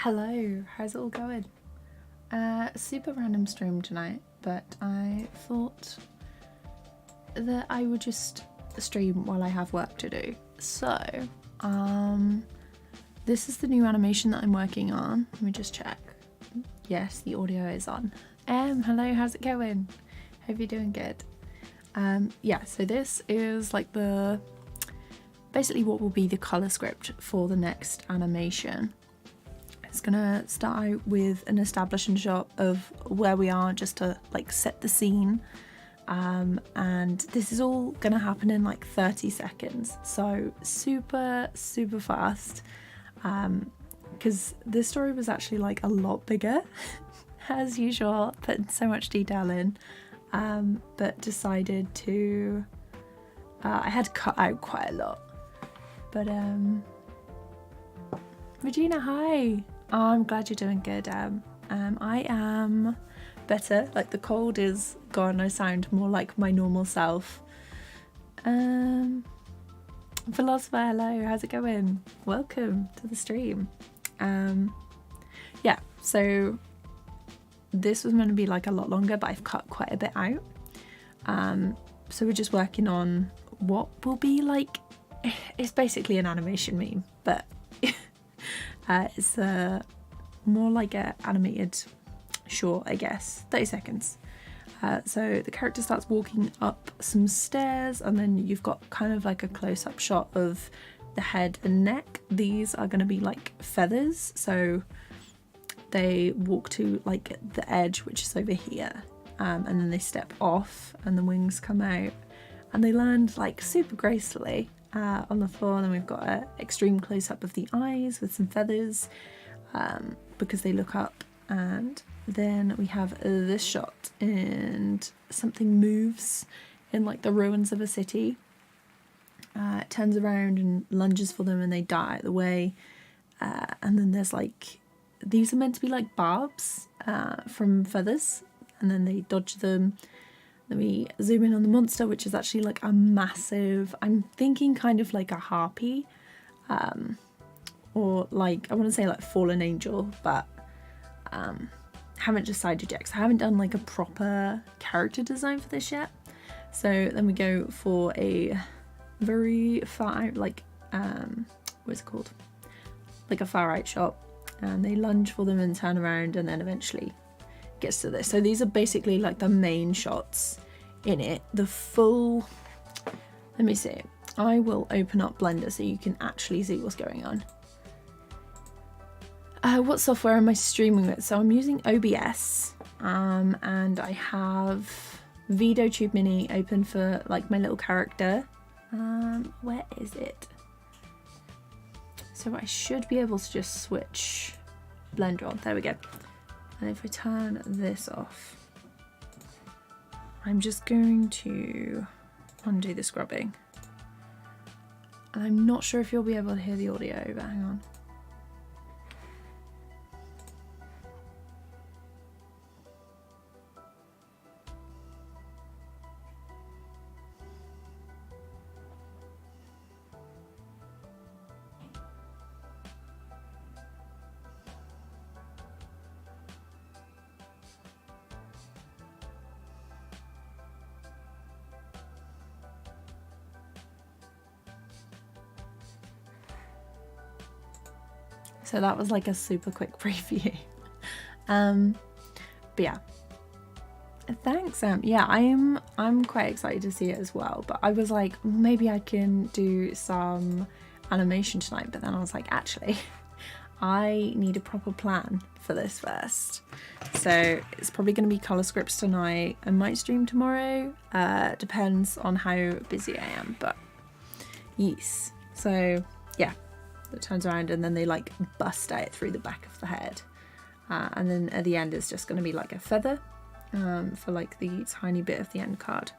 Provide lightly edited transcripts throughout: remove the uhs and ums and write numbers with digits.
Hello, how's it all going? Super random stream tonight, but I thought that I would just stream while I have work to do. So, this is the new animation that I'm working on. Let me just check. Yes, the audio is on. Hello, how's it going? Hope you're doing good. Yeah, so this is like basically what will be the color script for the next animation. It's gonna start out with an establishing shot of where we are just to like set the scene, and this is all gonna happen in like 30 seconds, so super fast, because this story was actually like a lot bigger as usual, putting so much detail in, but decided to I had to cut out quite a lot, but Regina, hi. Oh, I'm glad you're doing good. I am better. Like the cold is gone. I sound more like my normal self. Philosopher, hello. How's it going? Welcome to the stream. Yeah. So this was meant to be like a lot longer, but I've cut quite a bit out. So we're just working on what will be like. It's basically an animation meme, but. It's more like an animated short, I guess, 30 seconds. So the character starts walking up some stairs, and then you've got kind of like a close-up shot of the head and neck. These are going to be like feathers, so they walk to like the edge, which is over here, and then they step off and the wings come out and they land like super gracefully on the floor. And then we've got an extreme close-up of the eyes with some feathers, because they look up, and then we have this shot and something moves in like the ruins of a city. It turns around and lunges for them and they die out of the way, and then there's like, these are meant to be like barbs from feathers, and then they dodge them. Then we zoom in on the monster, which is actually like a massive, I'm thinking kind of like a harpy, or like, I want to say like fallen angel, but haven't decided yet, because I haven't done like a proper character design for this yet. So then we go for a very far out, like, what's it called? Like a far out shot, and they lunge for them and turn around, and then eventually gets to this. So these are basically like the main shots in it. The full, let me see, I will open up Blender so you can actually see what's going on. What software am I streaming with? So I'm using OBS, and I have VideoTube Mini open for like my little character. Where is it? So I should be able to just switch Blender on. There we go. And if I turn this off, I'm just going to undo the scrubbing. And I'm not sure if you'll be able to hear the audio, but hang on. So that was like a super quick preview. But yeah, thanks. Yeah, I'm quite excited to see it as well, but I was like, maybe I can do some animation tonight, but then I was like, actually I need a proper plan for this first. So it's probably going to be color scripts tonight. I might stream tomorrow, depends on how busy I am, but yes. So yeah, that turns around and then they like bust out through the back of the head, and then at the end it's just going to be like a feather, for like the tiny bit of the end card.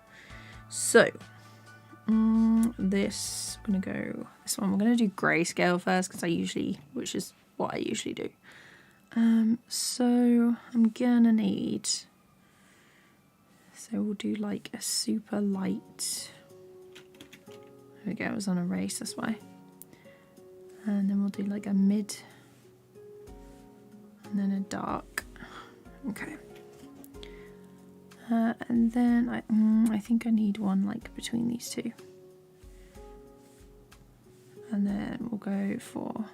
So this, I'm gonna go this one. We're gonna do grayscale first, because which is what I usually do. So I'm gonna need, so we'll do like a super light, there we go, it was on erase, that's why. And then we'll do like a mid and then a dark. Okay. And then I think I need one like between these two. And then we'll go for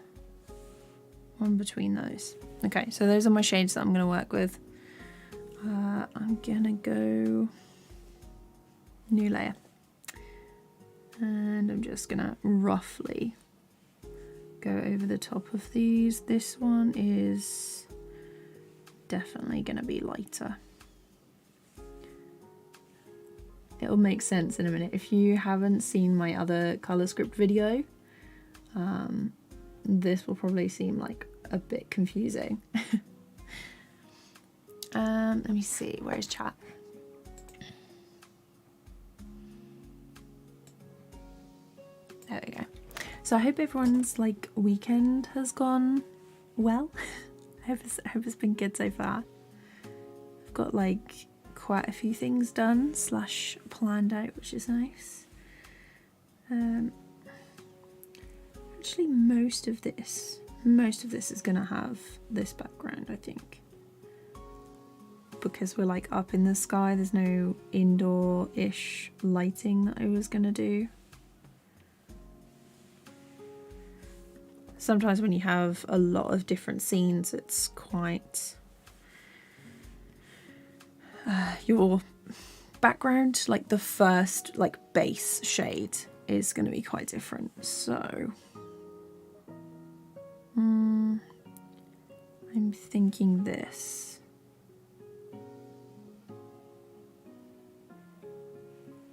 one between those. Okay, so those are my shades that I'm going to work with. I'm going to go new layer. And I'm just going to roughly go over the top of these. This one is definitely going to be lighter. It'll make sense in a minute. If you haven't seen my other color script video, this will probably seem like a bit confusing. Let me see, where is chat? There we go. So I hope everyone's like weekend has gone well. I hope it's been good so far. I've got like quite a few things done / planned out, which is nice. Actually, most of this is gonna have this background, I think, because we're like up in the sky. There's no indoor-ish lighting that I was gonna do. Sometimes when you have a lot of different scenes, it's quite your background, like the first like base shade, is going to be quite different. So I'm thinking this.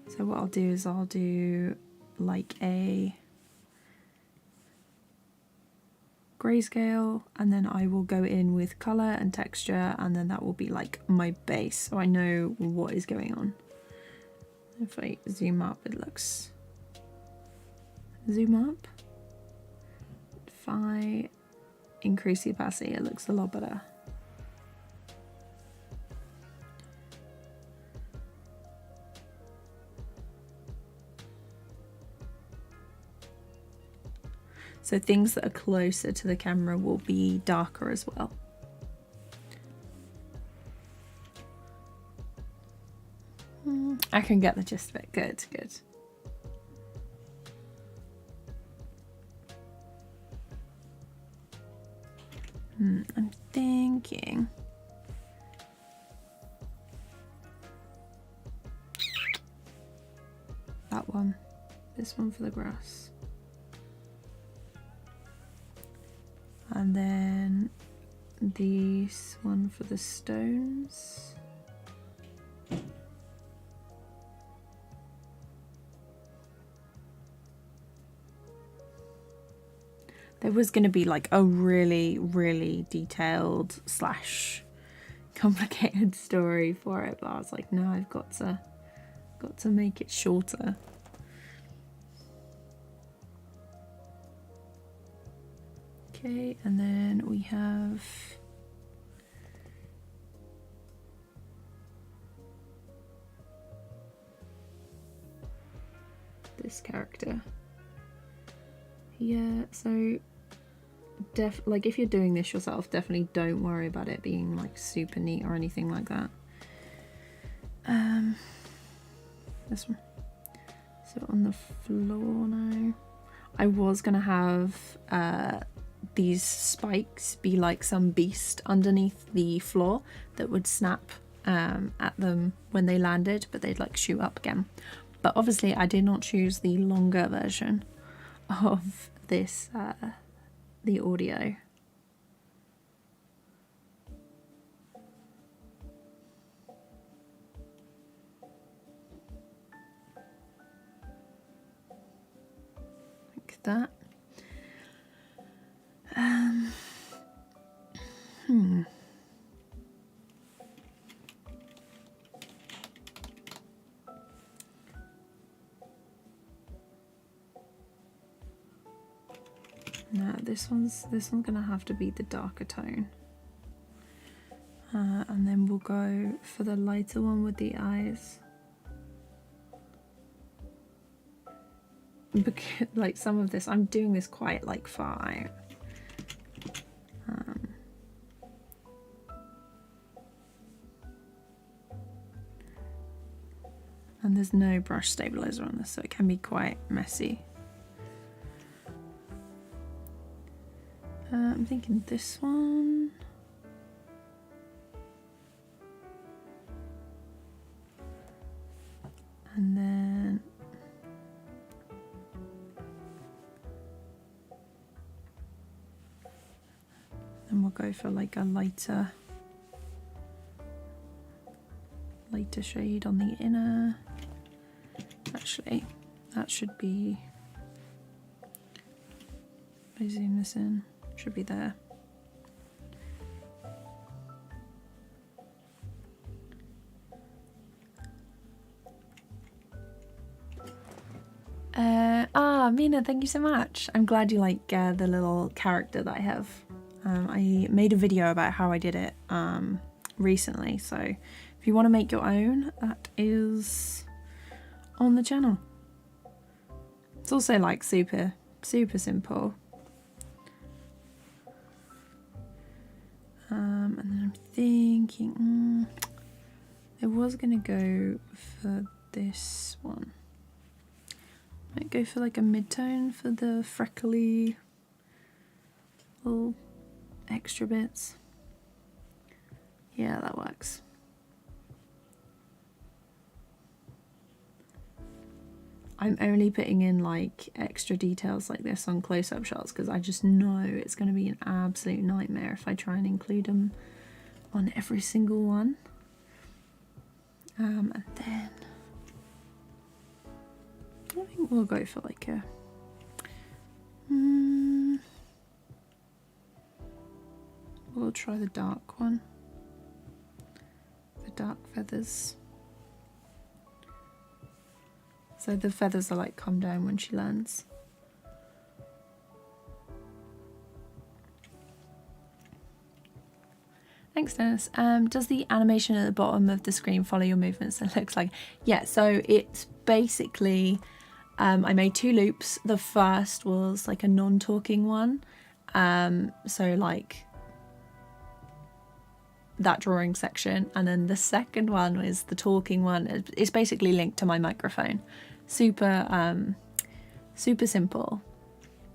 So what I'll do is I'll do like a grayscale, and then I will go in with color and texture, and then that will be like my base, so I know what is going on. If I zoom up, it looks... Zoom up. If I increase the opacity, it looks a lot better. So things that are closer to the camera will be darker as well. I can get the gist of it. Good, good. I'm thinking... that one. This one for the grass. And then this one for the stones. There was going to be like a really, really detailed / complicated story for it, but I was like, no, I've got to make it shorter. Okay, and then we have this character. Yeah, so like if you're doing this yourself, definitely don't worry about it being like super neat or anything like that. This one. So on the floor now, I was gonna have these spikes be like some beast underneath the floor that would snap at them when they landed, but they'd like shoot up again. But obviously I did not choose the longer version of this, the audio. Like that. No, this one's gonna have to be the darker tone. And then we'll go for the lighter one with the eyes. Because like some of this, I'm doing this quite like far out. And there's no brush stabilizer on this, so it can be quite messy. I'm thinking this one. And then we'll go for like a lighter shade on the inner. Actually, that should be, if I zoom this in, should be there. Mina, thank you so much. I'm glad you like the little character that I have. I made a video about how I did it recently, so if you want to make your own, that is on the channel. It's also like super simple. And then I'm thinking, I was gonna go for this one. Might go for like a mid-tone for the freckly little extra bits. Yeah, that works. I'm only putting in like extra details like this on close-up shots because I just know it's going to be an absolute nightmare if I try and include them on every single one. And then I think we'll go for like a we'll try the dark one, the dark feathers. So the feathers are like come down when she lands. Thanks, Dennis. Does the animation at the bottom of the screen follow your movements? It looks like, yeah, so it's basically, I made 2 loops. The first was like a non-talking one. So like that drawing section. And then the second one is the talking one. It's basically linked to my microphone. Super simple.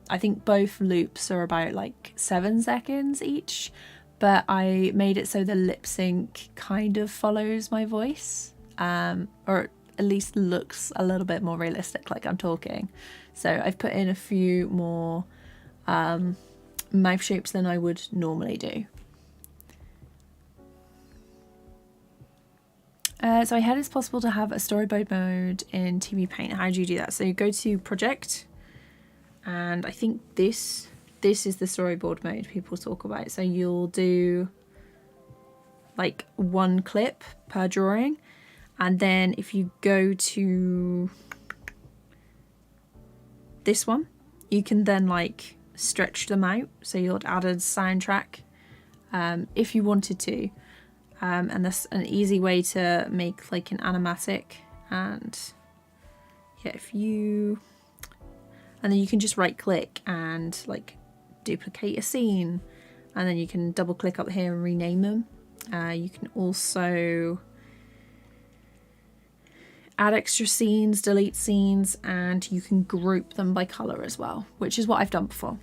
I think both loops are about like 7 seconds each, but I made it so the lip sync kind of follows my voice, or at least looks a little bit more realistic, like I'm talking. So I've put in a few more mouth shapes than I would normally do. So I heard it's possible to have a storyboard mode in TVPaint. How do you do that? So you go to project, and I think this is the storyboard mode people talk about. So you'll do like 1 clip per drawing, and then if you go to this one, you can then like stretch them out. So you'll add a soundtrack if you wanted to. And that's an easy way to make like an animatic, and yeah, and then you can just right click and like duplicate a scene, and then you can double click up here and rename them. You can also add extra scenes, delete scenes, and you can group them by color as well, which is what I've done before.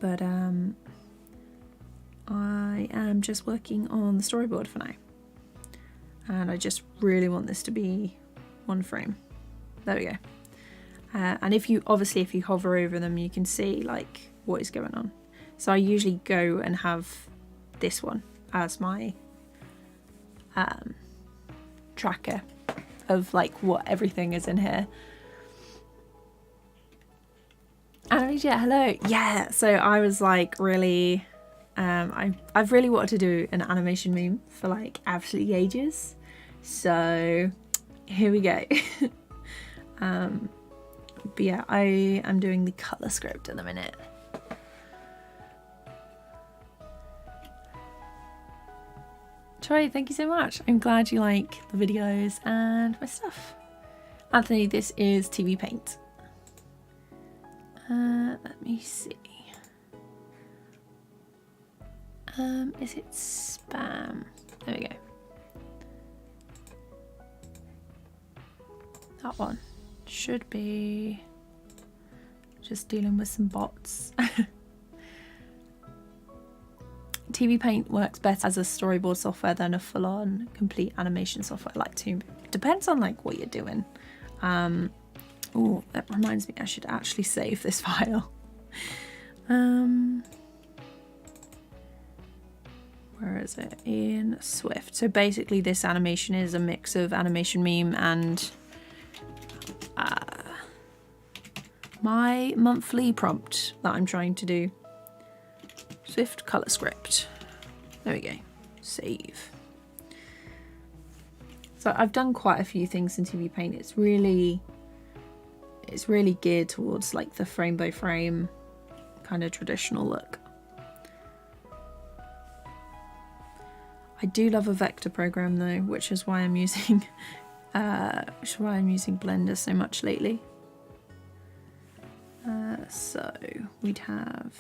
But I am just working on the storyboard for now, and I just really want this to be 1 frame. There we go. And if you hover over them, you can see like what is going on. So I usually go and have this one as my tracker of like what everything is in here. And yeah, hello. Yeah, so I was like really I've really wanted to do an animation meme for like absolutely ages, so here we go. But yeah, I am doing the color script in a minute. Troy, thank you so much. I'm glad you like the videos and my stuff. Anthony, this is TVPaint. Let me see. Is it spam? There we go. That one should be just dealing with some bots. TVPaint works better as a storyboard software than a full-on complete animation software like Toon. Depends on like what you're doing. Oh, that reminds me, I should actually save this file. Where is it? In Swift. So basically this animation is a mix of animation meme and my monthly prompt that I'm trying to do. Swift color script. There we go. Save. So I've done quite a few things in TVPaint. It's really geared towards like the frame by frame kind of traditional look. I do love a vector program though, which is why I'm using Blender so much lately. So we'd have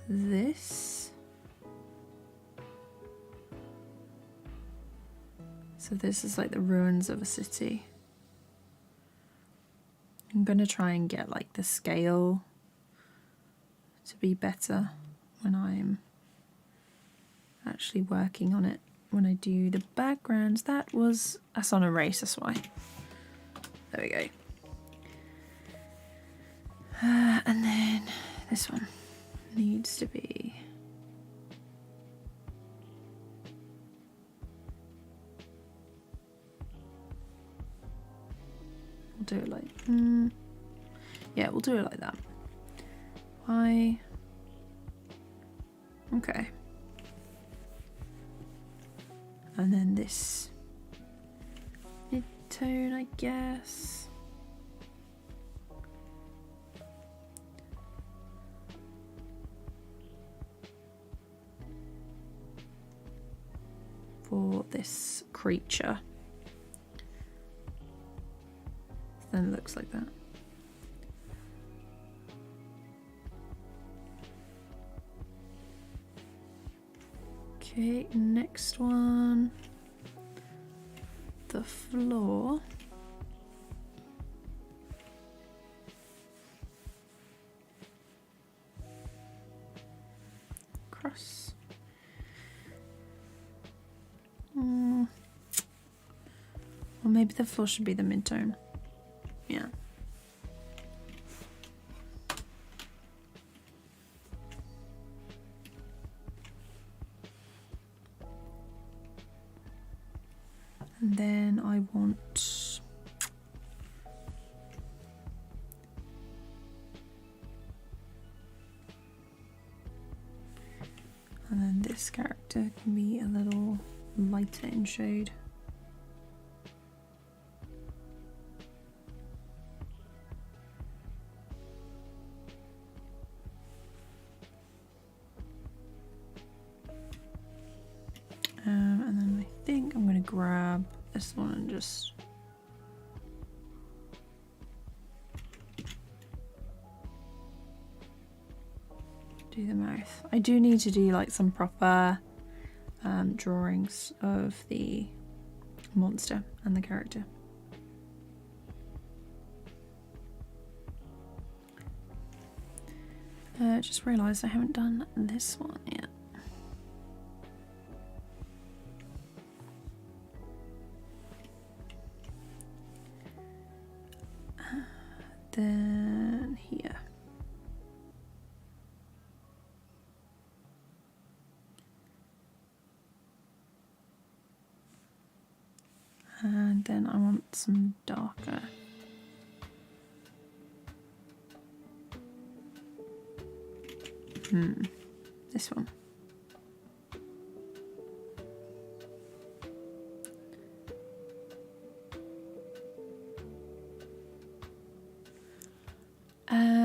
this. So this is like the ruins of a city. I'm gonna try and get like the scale to be better when I'm actually working on it. When I do the backgrounds, that's on erase, that's why. There we go. And then this one needs to be we'll do it like yeah, we'll do it like that. Why? Okay. And then this mid-tone, I guess. For this creature. Then it looks like that. Okay, next one. The floor. Cross. Or maybe the floor should be the mid-tone. Yeah. And then I want and then this character can be a little lighter in shade. And then I think I'm going to grab this one and just do the mouth. I do need to do like some proper drawings of the monster and the character. Just realised I haven't done this one yet. Then here. And then I want some darker. This one.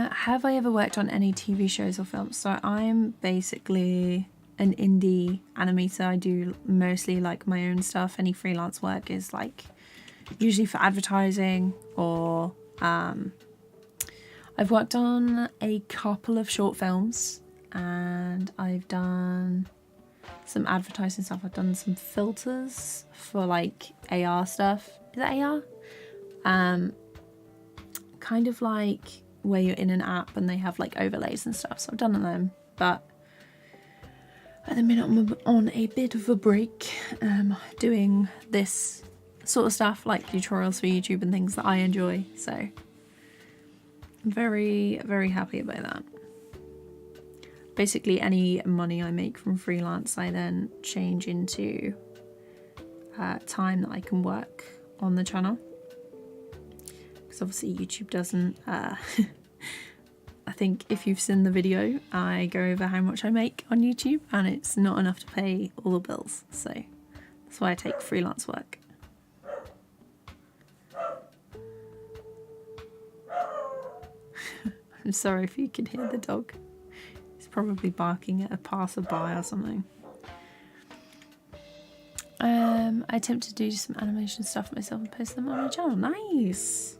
Have I ever worked on any TV shows or films? So I'm basically an indie animator. I do mostly like my own stuff. Any freelance work is like usually for advertising or I've worked on a couple of short films and I've done some advertising stuff. I've done some filters for like AR stuff. Is that AR? Kind of like where you're in an app and they have like overlays and stuff. So I've done them, but at the minute I'm on a bit of a break, doing this sort of stuff like tutorials for YouTube and things that I enjoy. So I'm very, very happy about that. Basically any money I make from freelance I then change into time that I can work on the channel. Because obviously YouTube doesn't, I think if you've seen the video, I go over how much I make on YouTube and it's not enough to pay all the bills. So that's why I take freelance work. I'm sorry if you can hear the dog. He's probably barking at a passerby or something. I attempt to do some animation stuff myself and post them on my channel. Nice!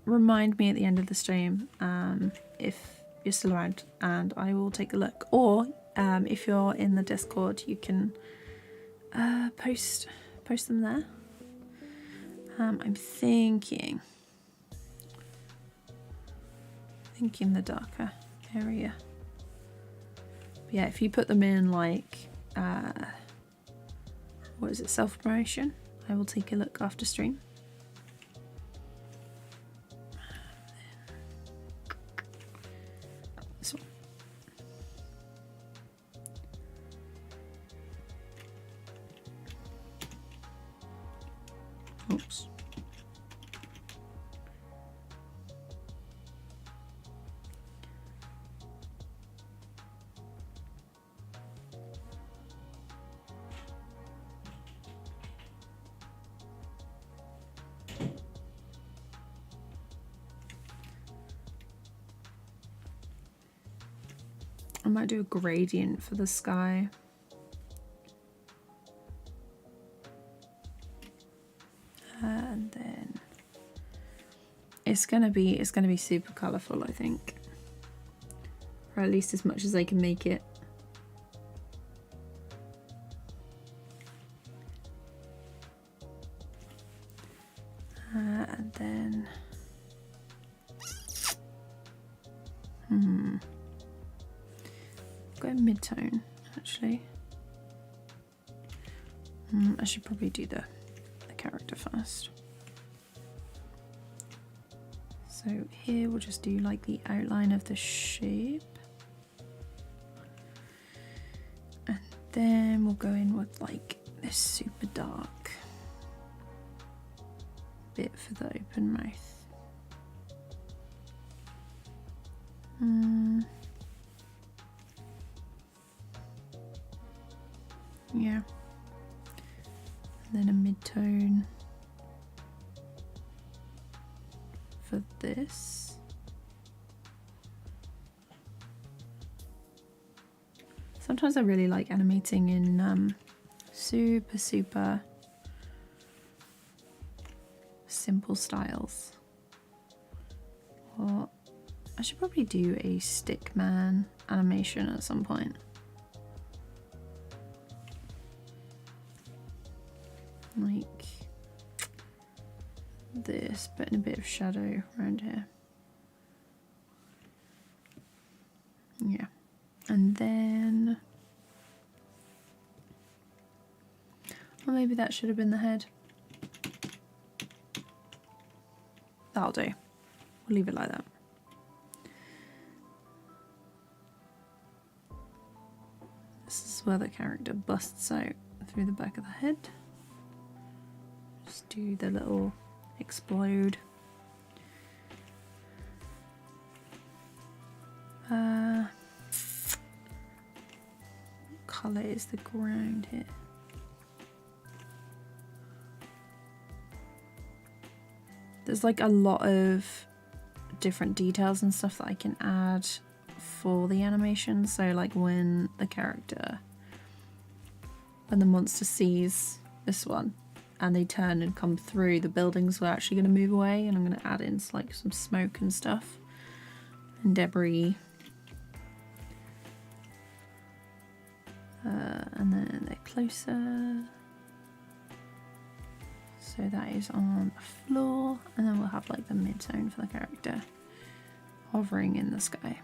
Remind me at the end of the stream if you're still around and I will take a look. Or if you're in the Discord, you can post them there. I'm thinking the darker area. But yeah, if you put them in like what is it, self-promotion, I will take a look after stream. This one. Oops. I might do a gradient for the sky. And then it's gonna be super colourful, I think. Or at least as much as I can make it. And then go mid-tone actually. I should probably do the character first. So here we'll just do like the outline of the shape. And then we'll go in with like this super dark bit for the open mouth. Yeah. And then a mid-tone for this. Sometimes I really like animating in super simple styles. Or I should probably do a stickman animation at some point. Like this, but in a bit of shadow around here. Yeah. And then, or maybe that should have been the head. That'll do. We'll leave it like that. This is where the character busts out through the back of the head. Just do the little explode. Colour is the ground here. There's like a lot of different details and stuff that I can add for the animation. So like when the monster sees this one and they turn and come through, the buildings are actually going to move away, and I'm going to add in like some smoke and stuff and debris. closer. So that is on the floor, and then we'll have like the mid-tone for the character hovering in the sky.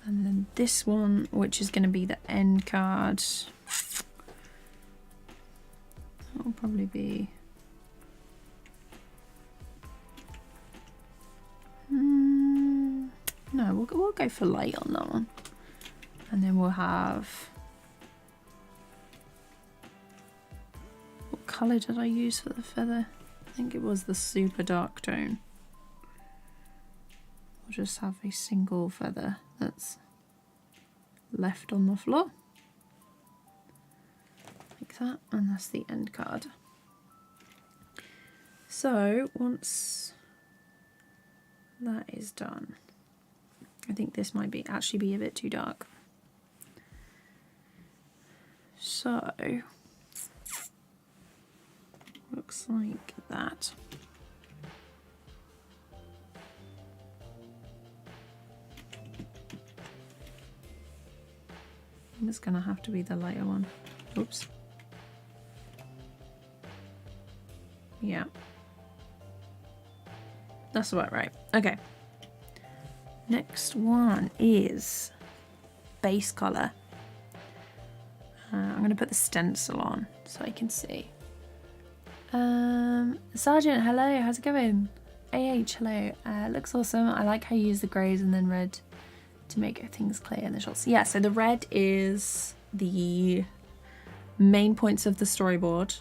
And then this one, which is going to be the end card, that'll probably be no, we'll go for light on that one, and then we'll have, what colour did I use for the feather? I think it was the super dark tone. We'll just have a single feather that's left on the floor like that, and that's the end card. So once that is done, I think this might be actually be a bit too dark, so looks like that. It's gonna have to be the lighter one. Oops. Yeah. That's about right. Okay. Next one is base color. I'm gonna put the stencil on so I can see. Sergeant, hello, how's it going? AH, hello. Looks awesome. I like how you use the greys and then red to make things clear in the shots. Yeah, so the red is the main points of the storyboard.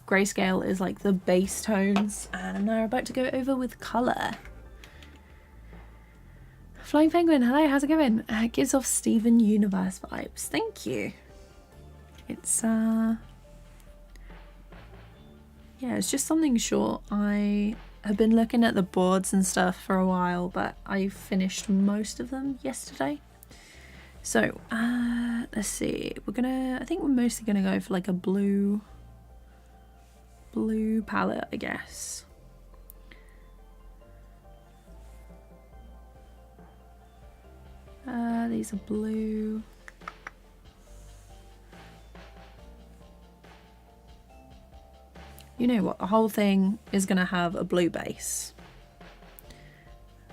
Grayscale is like the base tones, and I'm now about to go over with colour. Flying Penguin, hello, how's it going? It gives off Steven Universe vibes. Thank you. It's yeah, it's just something short. I have been looking at the boards and stuff for a while, but I finished most of them yesterday. So let's see, I think we're mostly gonna go for like a blue palette, I guess. These are blue. You know what, the whole thing is going to have a blue base.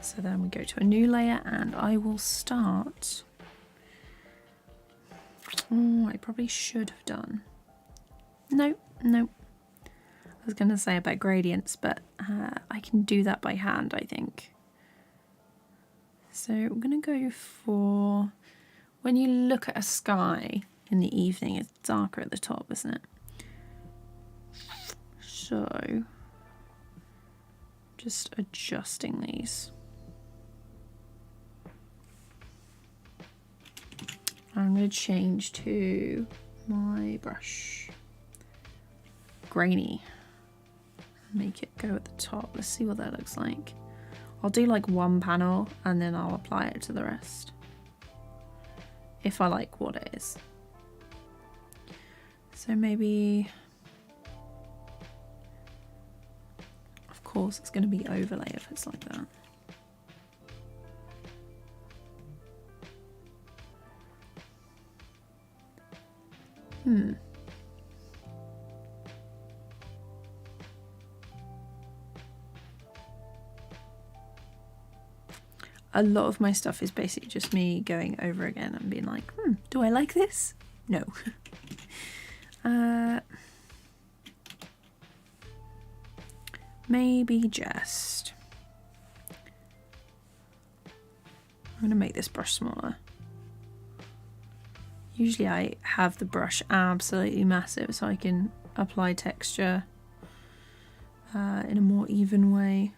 So then we go to a new layer, and I will start. Oh, I probably should have done. No. I was going to say about gradients, but I can do that by hand, I think. So we're going to go for, when you look at a sky in the evening, it's darker at the top, isn't it? So just adjusting these. I'm going to change to my brush. Grainy. Make it go at the top. Let's see what that looks like. I'll do like one panel and then I'll apply it to the rest, if I like what it is. So maybe, of course it's going to be overlay if it's like that. A lot of my stuff is basically just me going over again and being like, do I like this? No. Maybe just, I'm gonna make this brush smaller. Usually I have the brush absolutely massive so I can apply texture in a more even way.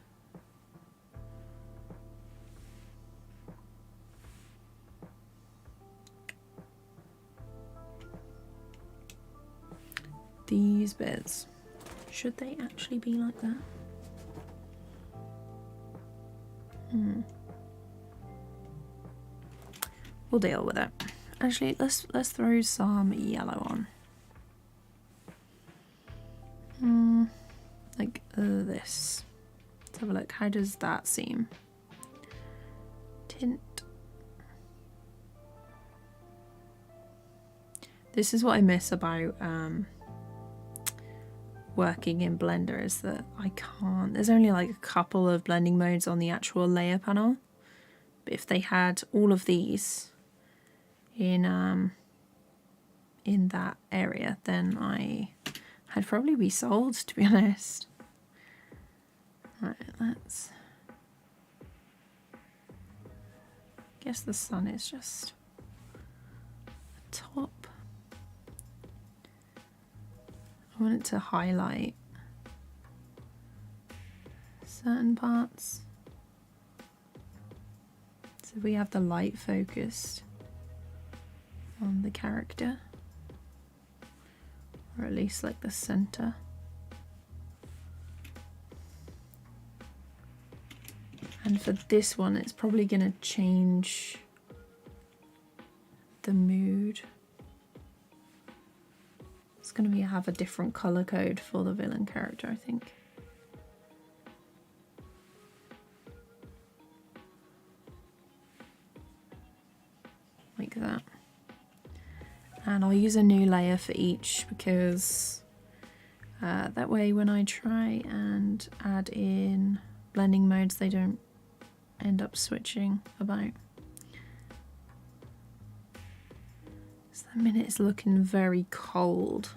These bits, should they actually be like that? We'll deal with it. Actually, let's throw some yellow on. Like this. Let's have a look. How does that seem? Tint. This is what I miss about working in Blender, is that I can't, there's only like a couple of blending modes on the actual layer panel. But if they had all of these in that area, then I'd probably be sold, to be honest. Right, let's, guess the sun is just the top. I want it to highlight certain parts. So we have the light focused on the character, or at least like the center. And for this one, it's probably going to change the mood. It's going to have a different color code for the villain character, I think. Like that. And I'll use a new layer for each, because that way when I try and add in blending modes, they don't end up switching about. So the minute it's looking very cold.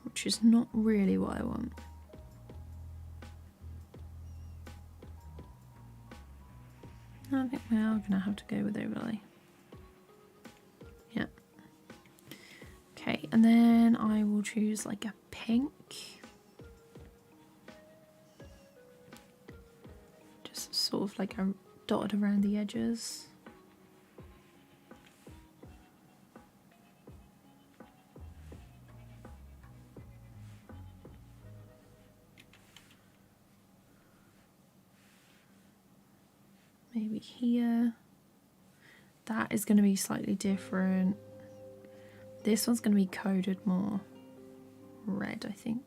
Which is not really what I want. I think we are going to have to go with overlay. Yeah. Okay, and then I will choose like a pink. Just sort of like a dotted around the edges. Maybe here. That is going to be slightly different. This one's going to be coded more red, I think.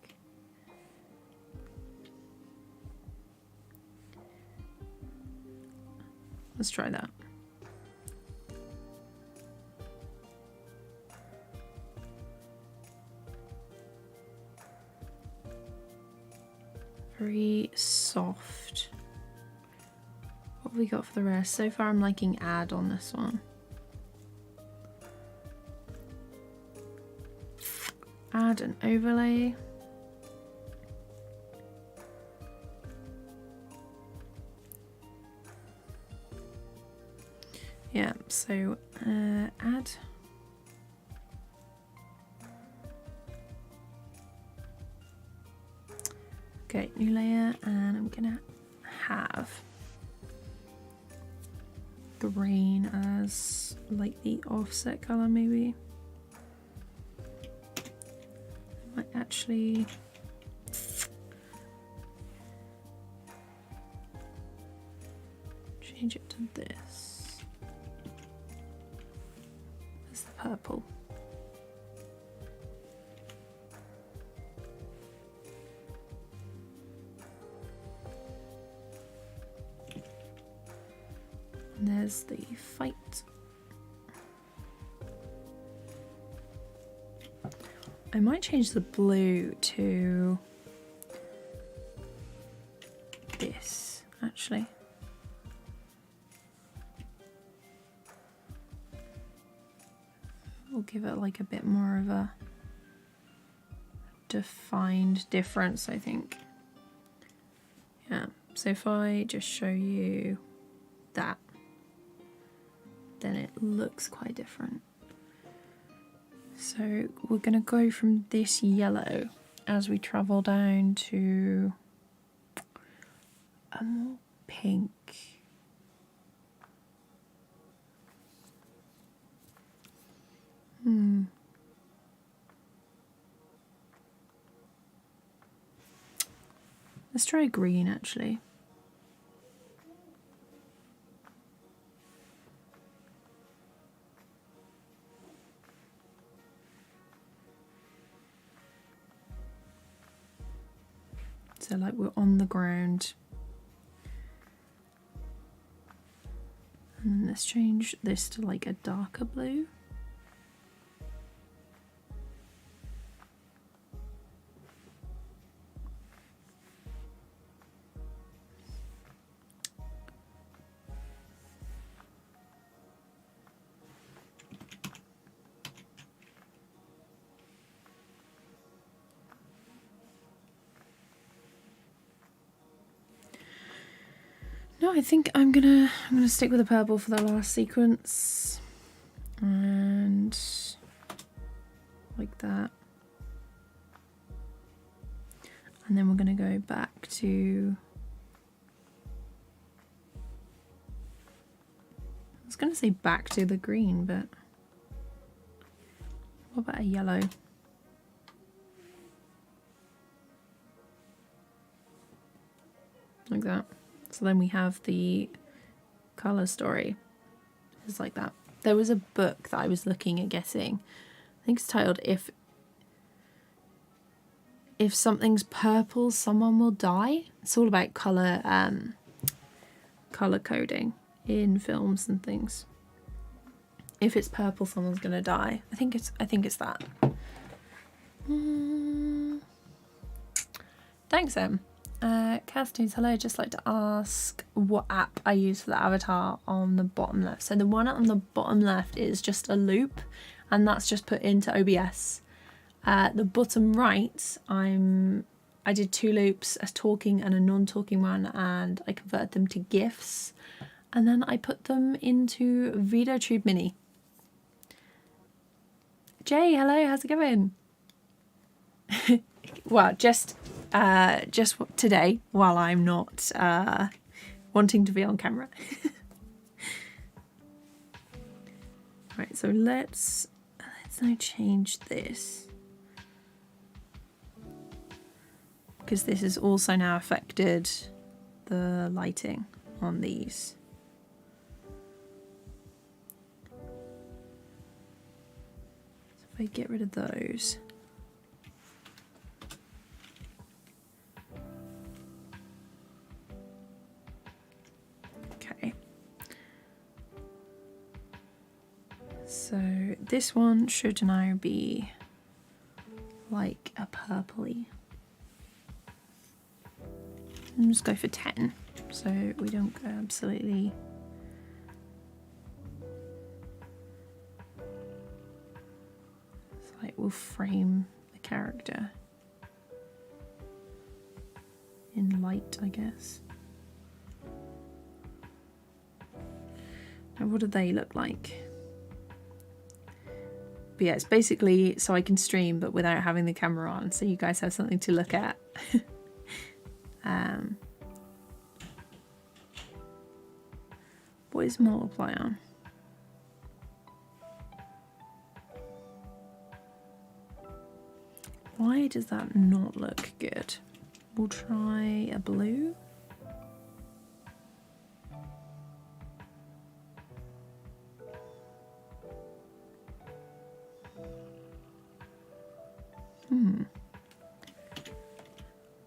Let's try that. Very soft. What have we got for the rest? So far I'm liking add on this one. Add an overlay. Yeah, so add. Okay, new layer, and I'm gonna have green as like the offset color, maybe. Might actually change it to this. That's the purple. And there's the fight. I might change the blue to this, actually. We'll give it like a bit more of a defined difference, I think. Yeah, so if I just show you that, then it looks quite different. So we're going to go from this yellow as we travel down to a more pink. Let's try green actually. So like we're on the ground. let's change this to like a darker blue. No, I think I'm gonna stick with the purple for the last sequence, and like that, and then we're gonna go back to, I was gonna say back to the green, but what about a yellow? Like that. So then we have the color story. It's like that. There was a book that I was looking at getting. I think it's titled If Something's Purple, Someone Will Die. It's all about color coding in films and things. If it's purple, someone's gonna die. I think it's that. Thanks, Em. Castine's hello, just like to ask what app I use for the avatar on the bottom left. So the one on the bottom left is just a loop, and that's just put into OBS. The bottom right, I did 2 loops, a talking and a non-talking one, and I converted them to GIFs, and then I put them into VideoTube Mini. Jay, hello, how's it going? Well, just today, while I'm not wanting to be on camera. Right, so let's now change this, because this has also now affected the lighting on these. So if I get rid of those. So this one should now be like a purpley. And just go for 10, so we don't go absolutely. It's like we'll frame the character in light, I guess. Now, what do they look like? But yeah, it's basically so I can stream but without having the camera on, so you guys have something to look at. What is multiply on? Why does that not look good? We'll try a blue.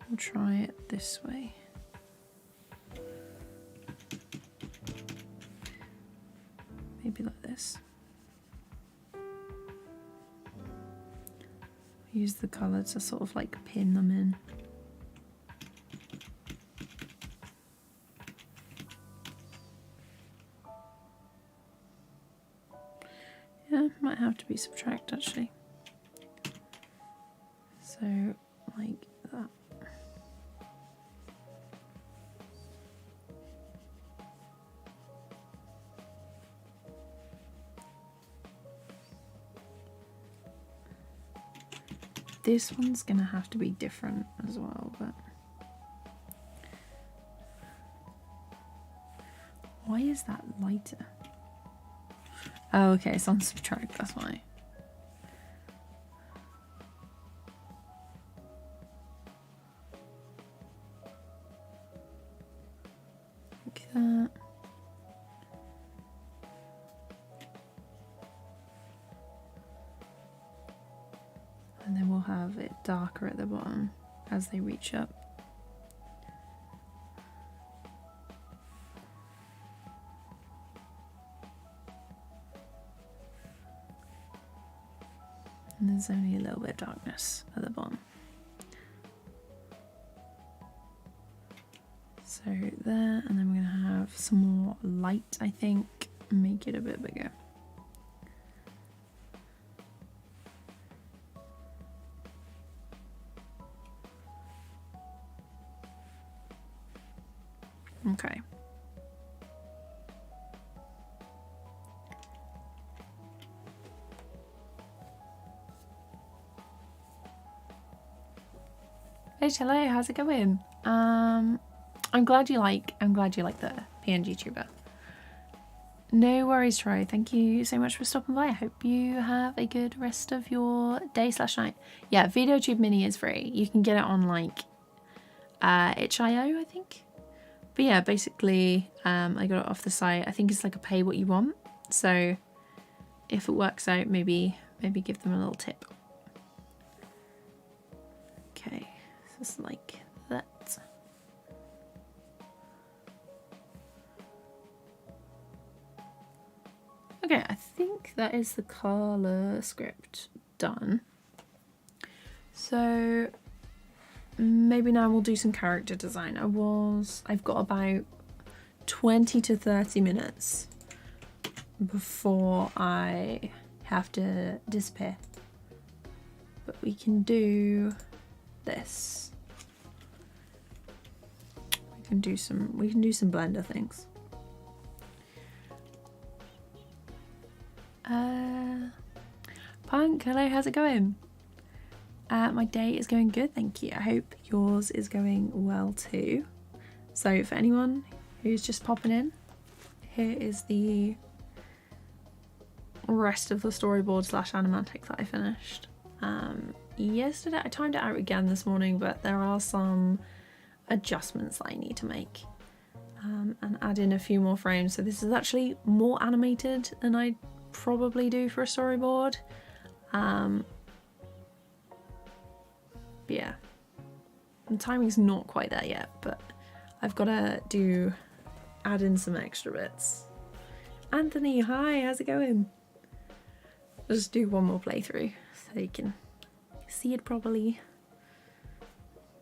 We'll try it this way. Maybe like this. Use the colour to sort of like pin them in. Yeah, might have to be subtract actually. So like that. This one's gonna have to be different as well, but why is that lighter? Oh, okay, it's on subtract, that's why. Like that. And then we'll have it darker at the bottom as they reach up. there's only a little bit of darkness at the bottom. So there, and then we're going to have some more light, I think, make it a bit bigger. Okay. Hey, hello, how's it going? I'm glad you like the PNG tuber. No worries, Troy. Thank you so much for stopping by. I hope you have a good rest of your day / night. Yeah, VideoTube Mini is free. You can get it on like itch.io, I think. But yeah, basically, I got it off the site. I think it's like a pay what you want. So if it works out, maybe give them a little tip. Okay, so it's like that. Okay, I think that is the color script done. So maybe now we'll do some character design. I've got about 20 to 30 minutes before I have to disappear. But we can do this. We can do some Blender things. Punk, hello, how's it going? My day is going good, thank you. I hope yours is going well too. So for anyone who's just popping in, here is the rest of the storyboard / animatic that I finished. Yesterday I timed it out again this morning, but there are some adjustments that I need to make and add in a few more frames. So this is actually more animated than I probably do for a storyboard. Yeah, the timing's not quite there yet, but I've got to add in some extra bits. Anthony, hi, how's it going? I'll just do one more playthrough so you can see it properly.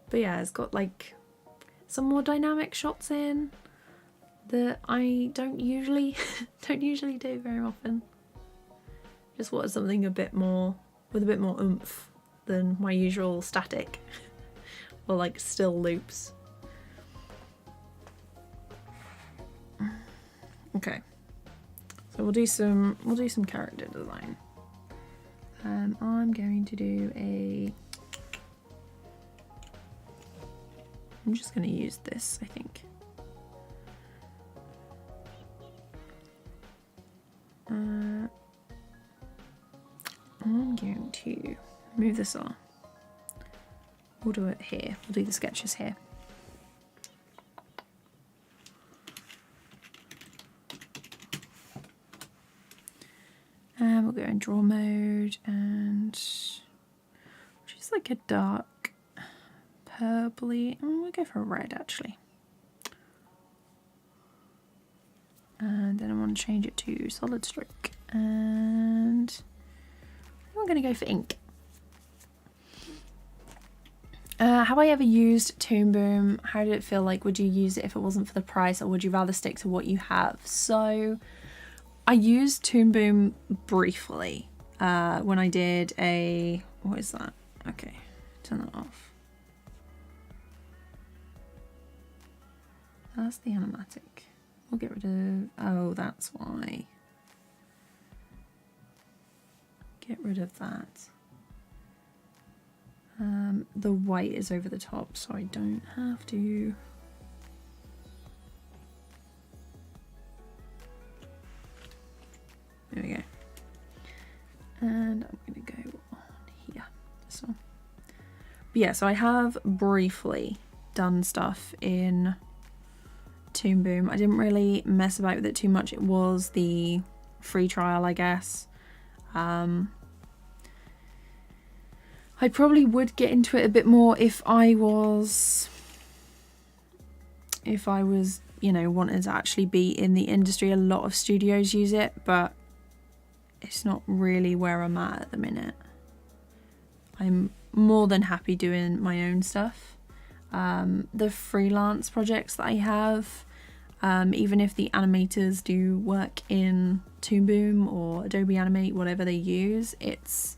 But yeah, it's got like some more dynamic shots in that I don't usually do very often. Just wanted something with a bit more oomph than my usual static or like still loops. Okay, so we'll do some character design. I'm going to do I'm just going to use this, I think. I'm going to move this on. We'll do it here. We'll do the sketches here. And we'll go in draw mode and just like a dark purpley. We'll go for a red actually. And then I want to change it to solid stroke. And I'm going to go for ink. Have I ever used Toon Boom? How did it feel like? Would you use it if it wasn't for the price, or would you rather stick to what you have? So I used Toon Boom briefly when I did what is that? Okay, turn that off. That's the animatic. We'll get rid of, oh, that's why. Get rid of that. The white is over the top, so I don't have to. There we go. And I'm going to go on here, this one. But yeah, so I have briefly done stuff in Toon Boom. I didn't really mess about with it too much. It was the free trial, I guess. I probably would get into it a bit more if I was, you know, wanted to actually be in the industry. A lot of studios use it, but it's not really where I'm at the minute. I'm more than happy doing my own stuff. The freelance projects that I have, even if the animators do work in Toon Boom or Adobe Animate, whatever they use, it's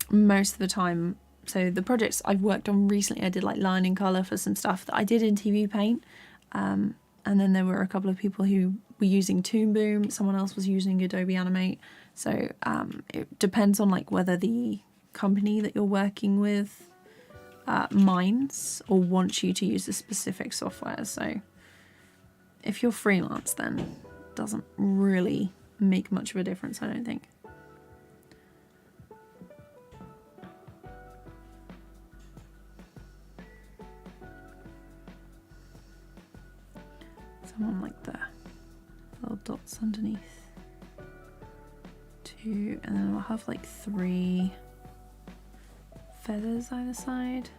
most of the time. So the projects I've worked on recently, I did like line and colour for some stuff that I did in TVPaint. And then there were a couple of people who were using Toon Boom, someone else was using Adobe Animate. So it depends on like whether the company that you're working with minds or wants you to use a specific software. So if you're freelance, then it doesn't really make much of a difference, I don't think. Someone like the little dots underneath. 2, and then I'll have like 3 feathers either side.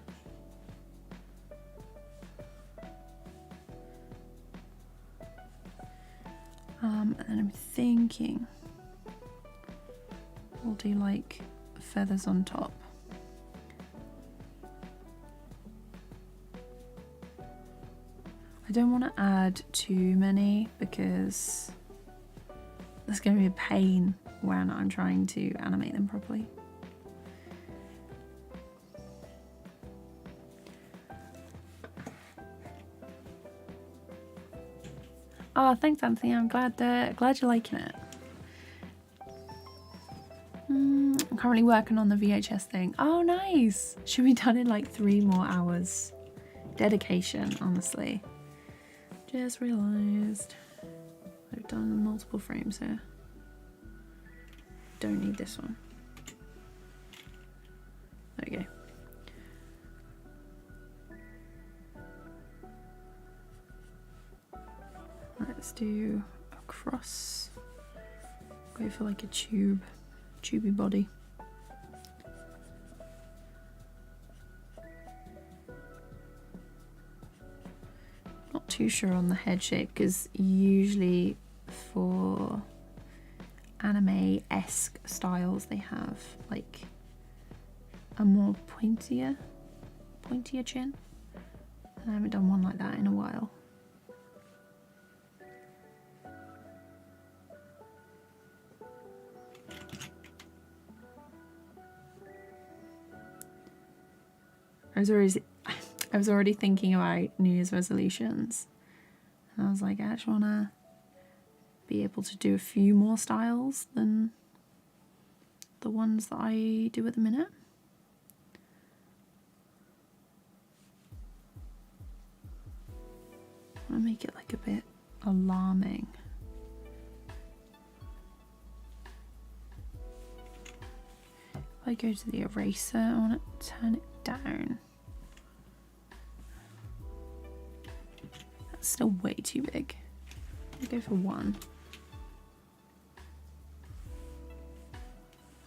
And then I'm thinking we'll do like feathers on top. I don't want to add too many because that's going to be a pain when I'm trying to animate them properly. Oh, thanks, Anthony. I'm glad you're liking it. I'm currently working on the VHS thing. Oh, nice. Should be done in like 3 more hours. Dedication, honestly. Just realised I've done multiple frames here. Don't need this one. There we go. Let's do a cross. Go for like a tubey body. Not too sure on the head shape because usually for anime-esque styles they have like a more pointier chin. I haven't done one like that in a while. I was already thinking about New Year's resolutions. And I was like, I actually want to be able to do a few more styles than the ones that I do at the minute. I want to make it like a bit alarming. If I go to the eraser, I want to turn it down. That's still way too big. I'll go for 1.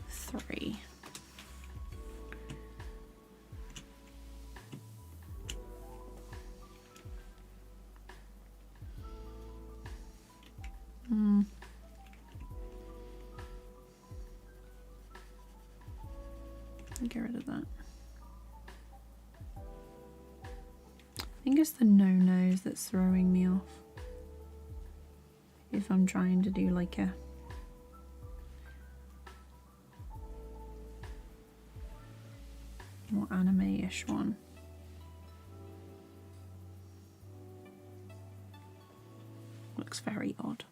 3. I'll get rid of that. I think it's the no-nos that's throwing me off. If I'm trying to do like a more anime-ish one. Looks very odd.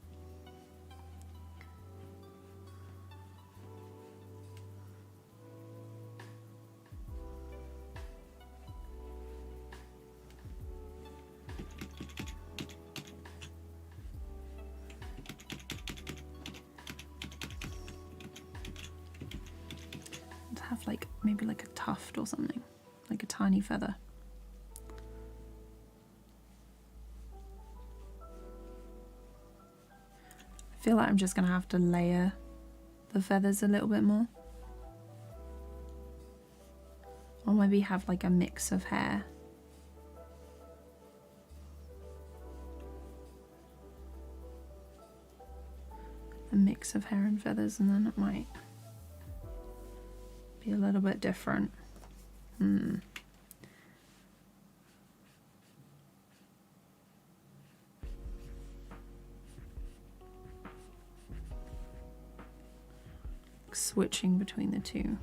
Have like maybe like a tuft or something, like a tiny feather. I feel like I'm just gonna have to layer the feathers a little bit more, or maybe have like a mix of hair. A mix of hair and feathers, and then it might be a little bit different. Switching between the two.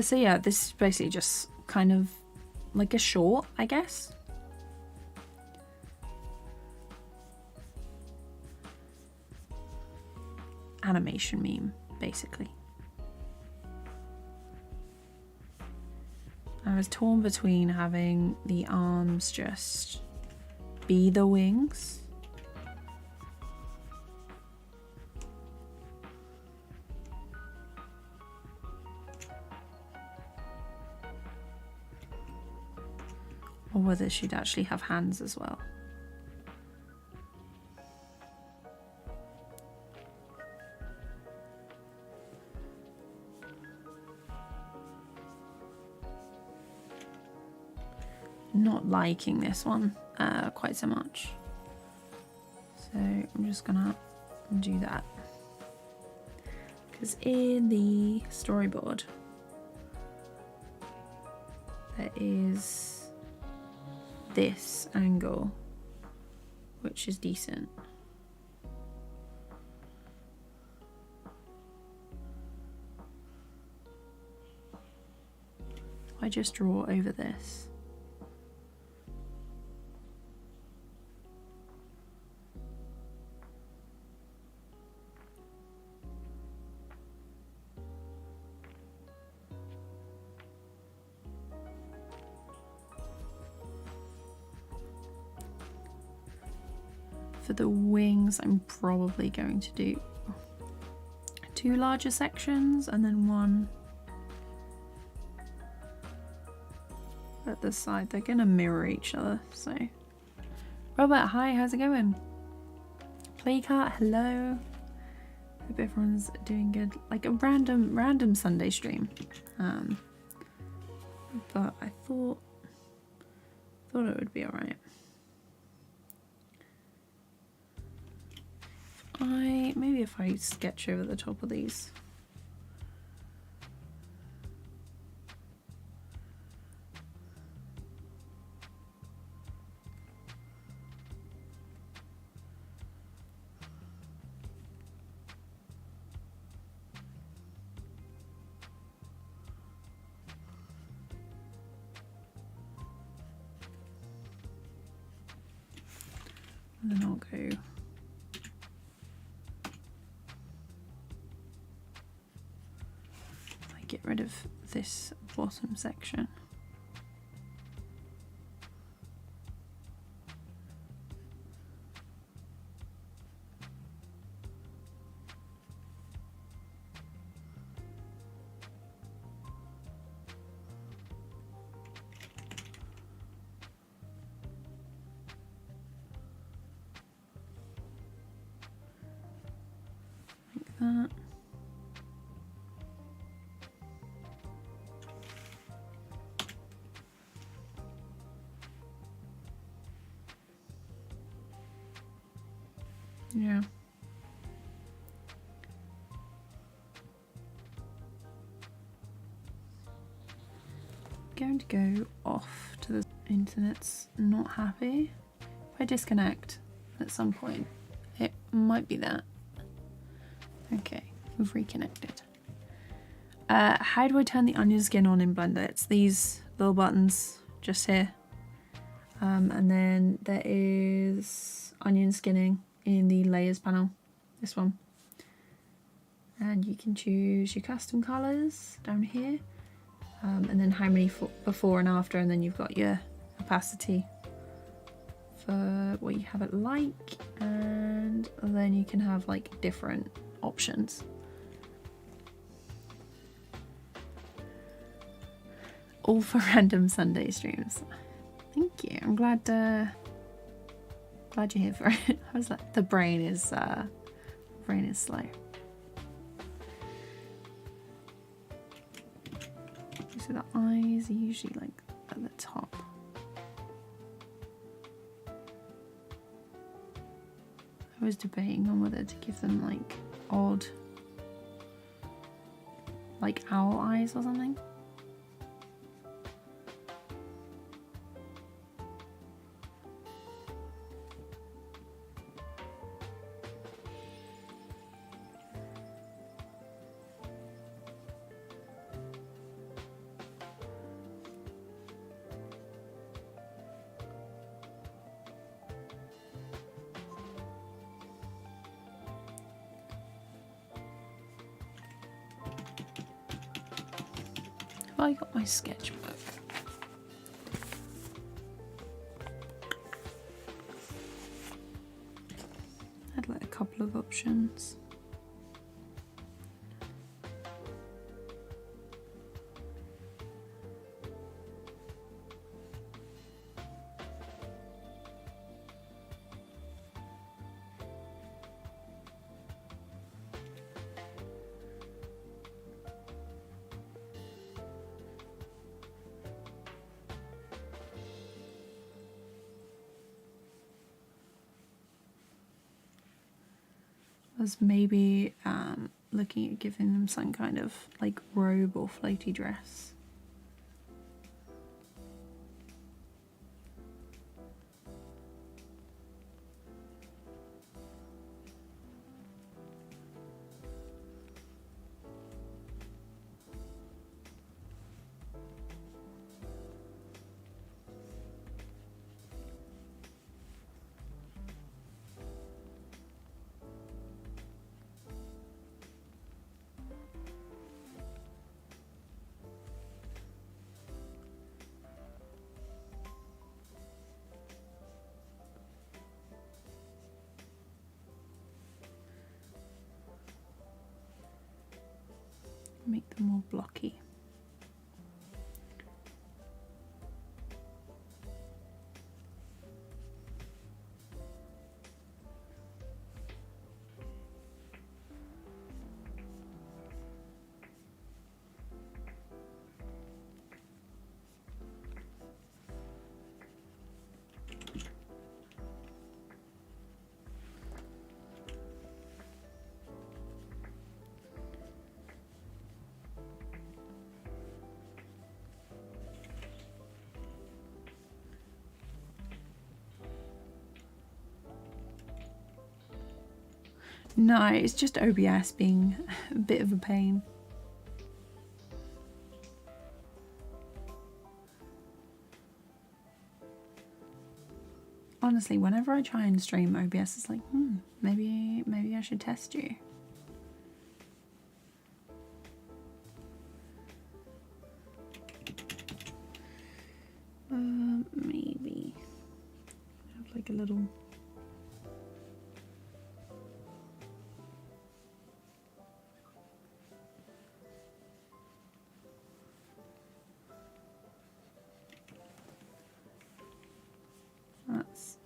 So yeah, this is basically just kind of like a short, I guess. Animation meme, basically. I was torn between having the arms just be the wings. Or whether she'd actually have hands as well. Not liking this one quite so much. So I'm just gonna do that. Because in the storyboard, there is this angle, which is decent. I just draw over this. For the wings, I'm probably going to do 2 larger sections and then 1 at the side. They're gonna mirror each other, so. Robert, hi, how's it going? Playcart, hello. Hope everyone's doing good. Like a random Sunday stream. But I thought it would be alright. Maybe if I sketch over the top of these. And then I'll go get rid of this bottom section. Like that. Yeah. Going to go off to the internet's not happy. If I disconnect at some point, it might be that. Okay, we've reconnected. How do I turn the onion skin on in Blender? It's these little buttons just here. And then there is onion skinning in the layers panel, this one. And you can choose your custom colors down here. And then how many before and after, and then you've got your opacity for what you have it like, and then you can have like different options. All for random Sunday streams. Thank you. I'm glad you're here for it. I was like, the brain is slow. So the eyes are usually like at the top. I was debating on whether to give them like odd, like owl eyes or something. I got my sketchbook. I had like a couple of options. Was maybe looking at giving them some kind of like robe or floaty dress. Make them more blocky. No, it's just OBS being a bit of a pain. Honestly, whenever I try and stream OBS, it's like, maybe I should test you. Maybe have like a little. That's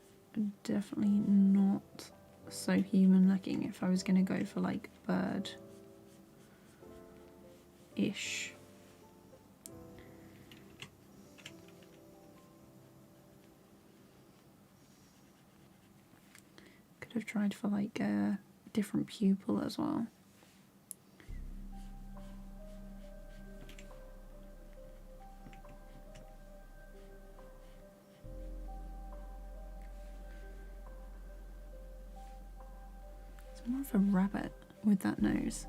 definitely not so human looking if I was going to go for like bird-ish. Could have tried for like a different pupil as well. More of a rabbit with that nose.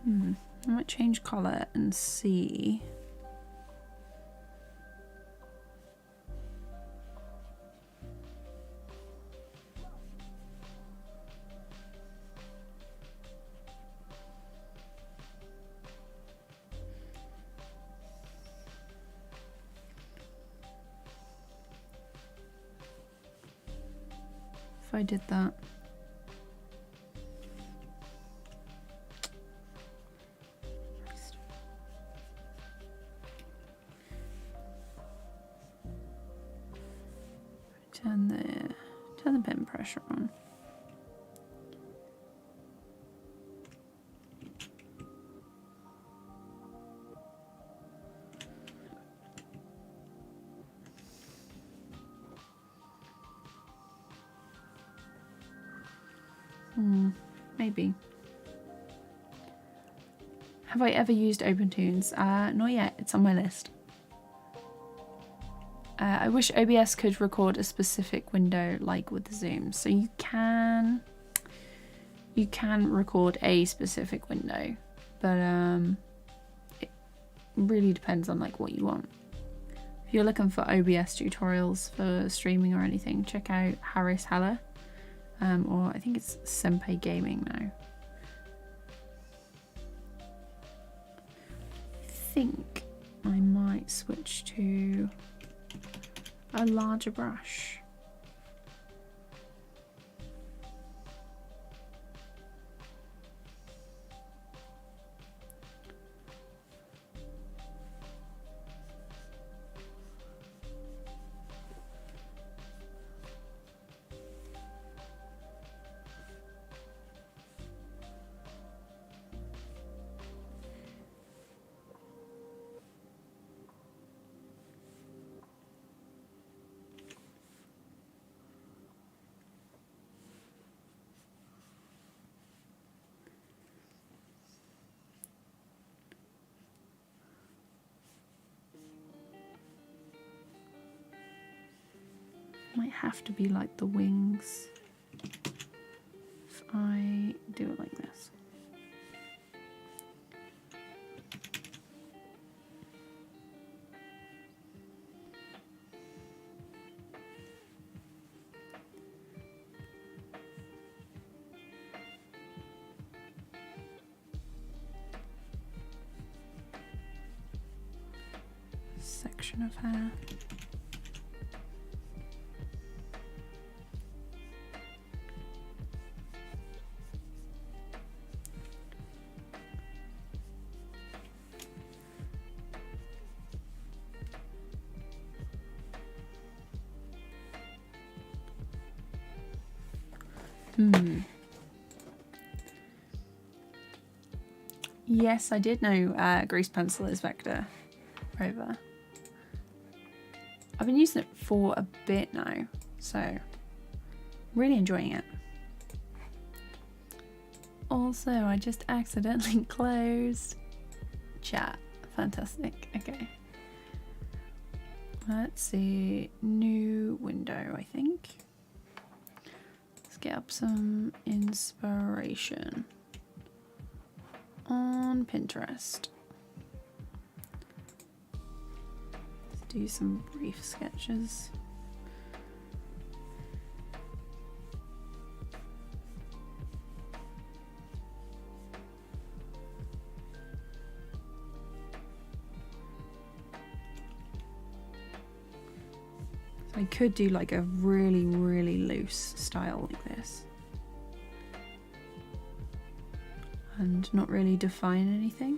I might change colour and see. If I did that. Turn the pen pressure on. Maybe. Have I ever used OpenTunes? Not yet. It's on my list. I wish OBS could record a specific window like with the zoom. So you can record a specific window, but it really depends on like what you want. If you're looking for OBS tutorials for streaming or anything, check out Harris Haller, or I think it's Senpai Gaming now. I think I might switch to a larger brush. Might have to be like the wings if I do it like this. Section of hair. Yes, I did know grease pencil is vector over. I've been using it for a bit now, so really enjoying it. Also, I just accidentally closed chat. Fantastic. Okay. Let's see. New window, I think. Let's get up some inspiration on Pinterest. Let's do some brief sketches. I could do like a really, really loose style like this and not really define anything,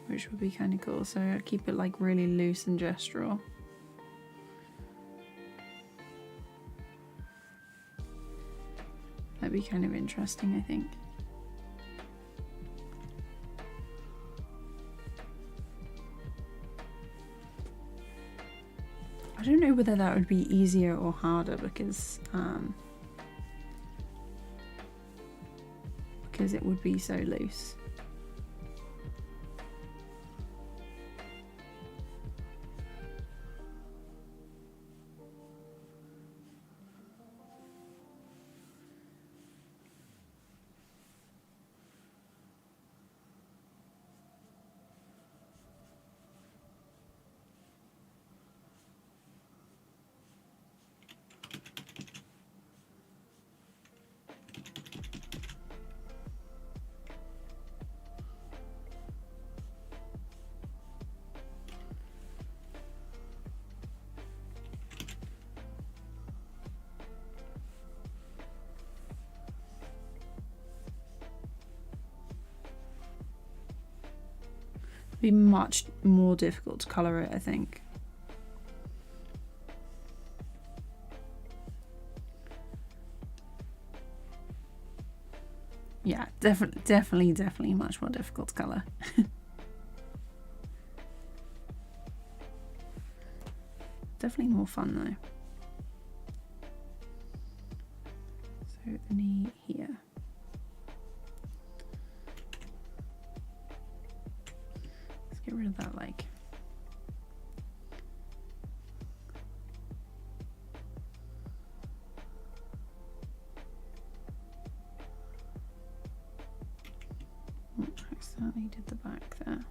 which would be kind of cool. So I'd keep it like really loose and gestural. That'd be kind of interesting, I think. I don't know whether that would be easier or harder because it would be so loose. Be much more difficult to colour it, I think. Yeah, definitely much more difficult to colour. Definitely more fun though. get rid of that leg. Oh, I accidentally did the back there.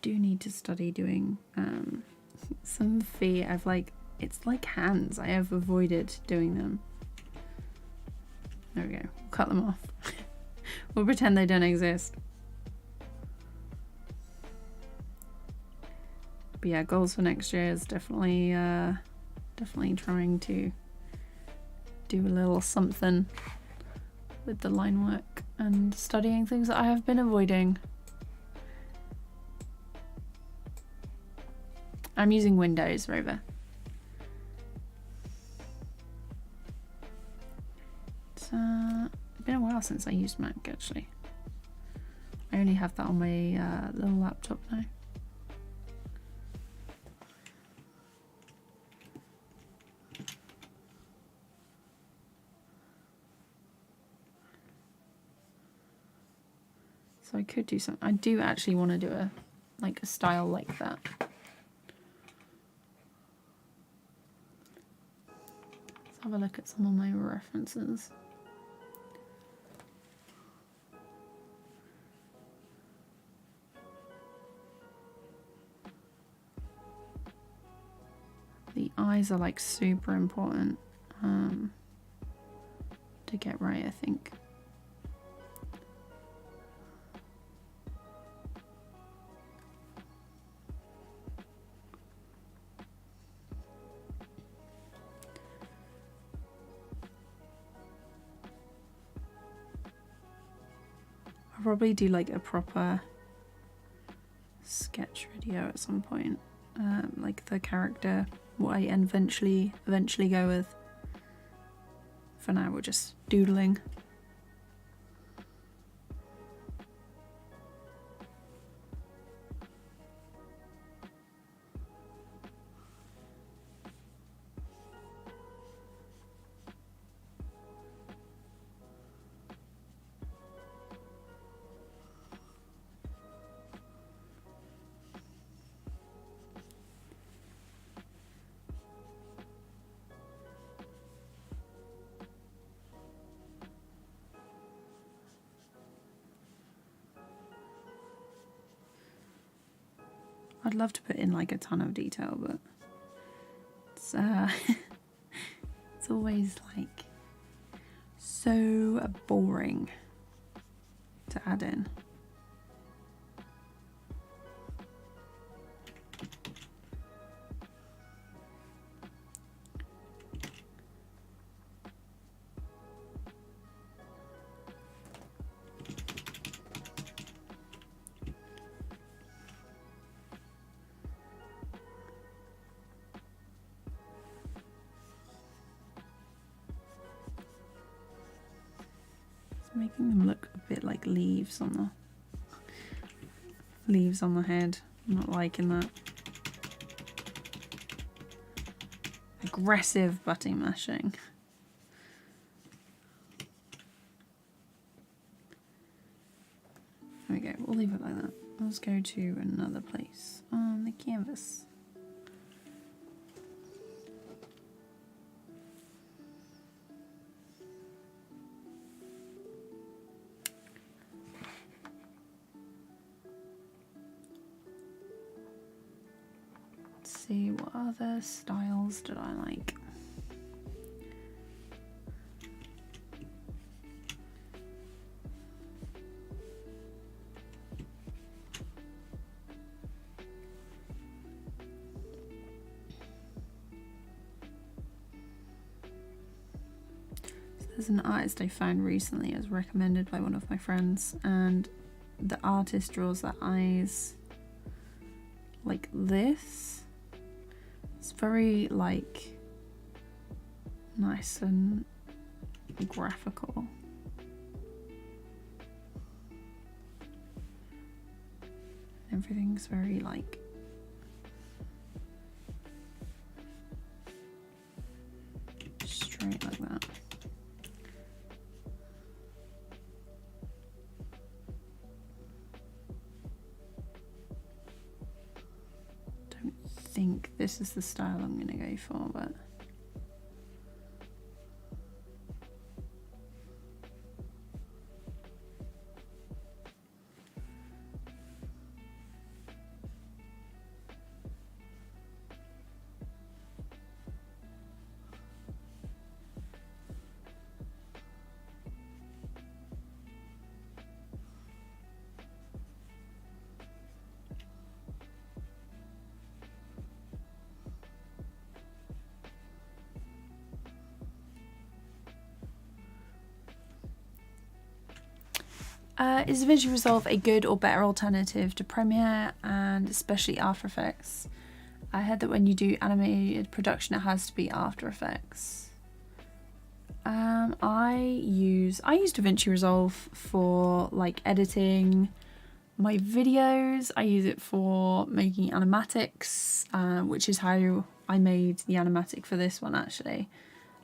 Do need to study doing some feet. I've like, it's like hands. I have avoided doing them. There we go. Cut them off. We'll pretend they don't exist. But yeah, goals for next year is definitely definitely trying to do a little something with the line work and studying things that I have been avoiding. I'm using Windows, Rover. It's been a while since I used Mac, actually. I only have that on my little laptop now. So I could do something. I do actually want to do a style like that. Have a look at some of my references. The eyes are like super important to get right, I think. I'll probably do like a proper sketch video at some point, like the character, what I eventually go with. For now, we're just doodling. I'd love to put in like a ton of detail, but it's it's always like so boring to add in. Making them look a bit like leaves on the head. I'm not liking that. Aggressive button mashing. There we go, we'll leave it like that. Let's go to another place on the canvas. See what other styles did I like. So there's an artist I found recently, it was recommended by one of my friends, and the artist draws their eyes like this. It's very like nice and graphical. Everything's very like straight like that. Don't think this is the style I'm going to go for, but is DaVinci Resolve a good or better alternative to Premiere and especially After Effects? I heard that when you do animated production, it has to be After Effects. I use DaVinci Resolve for like editing my videos. I use it for making animatics, which is how I made the animatic for this one actually.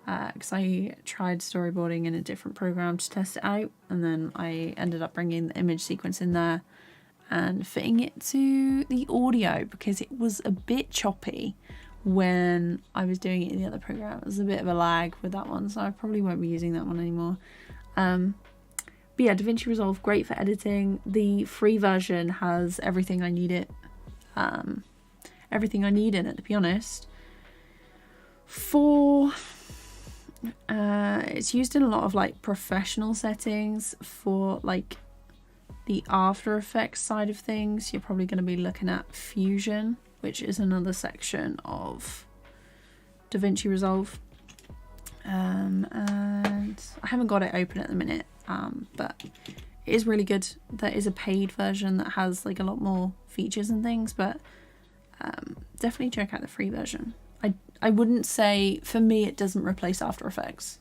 Because I tried storyboarding in a different program to test it out, and then I ended up bringing the image sequence in there and fitting it to the audio because it was a bit choppy when I was doing it in the other program. It was a bit of a lag with that one, so I probably won't be using that one anymore. But yeah, DaVinci Resolve, great for editing. The free version has everything I need in it, to be honest. It's used in a lot of like professional settings. For like the After Effects side of things, you're probably going to be looking at Fusion, which is another section of DaVinci Resolve. And I haven't got it open at the minute, but it is really good. There is a paid version that has like a lot more features and things, but definitely check out the free version. I wouldn't say, for me, it doesn't replace After Effects.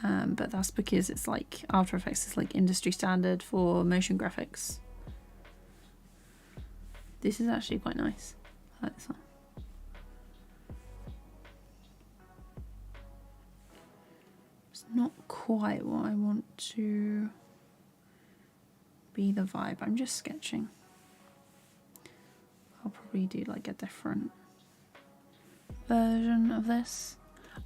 But that's because it's like After Effects is like industry standard for motion graphics. This is actually quite nice. I like this one. It's not quite what I want to be the vibe. I'm just sketching. I'll probably do like a different version of this.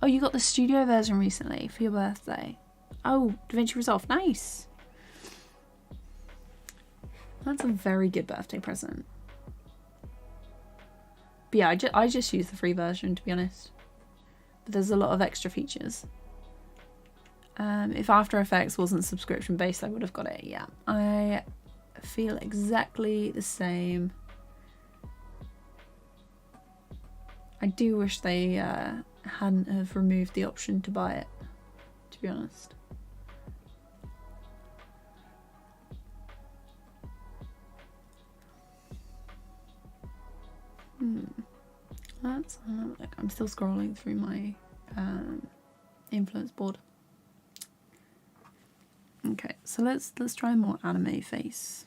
Oh, you got the studio version recently for your birthday. Oh, DaVinci Resolve, nice. That's a very good birthday present. But yeah, I just use the free version, to be honest. But there's a lot of extra features. If After Effects wasn't subscription based, I would have got it. Yeah, I feel exactly the same. I do wish they hadn't have removed the option to buy it, to be honest. Let's look. I'm still scrolling through my influence board. Okay, so let's try a more anime face.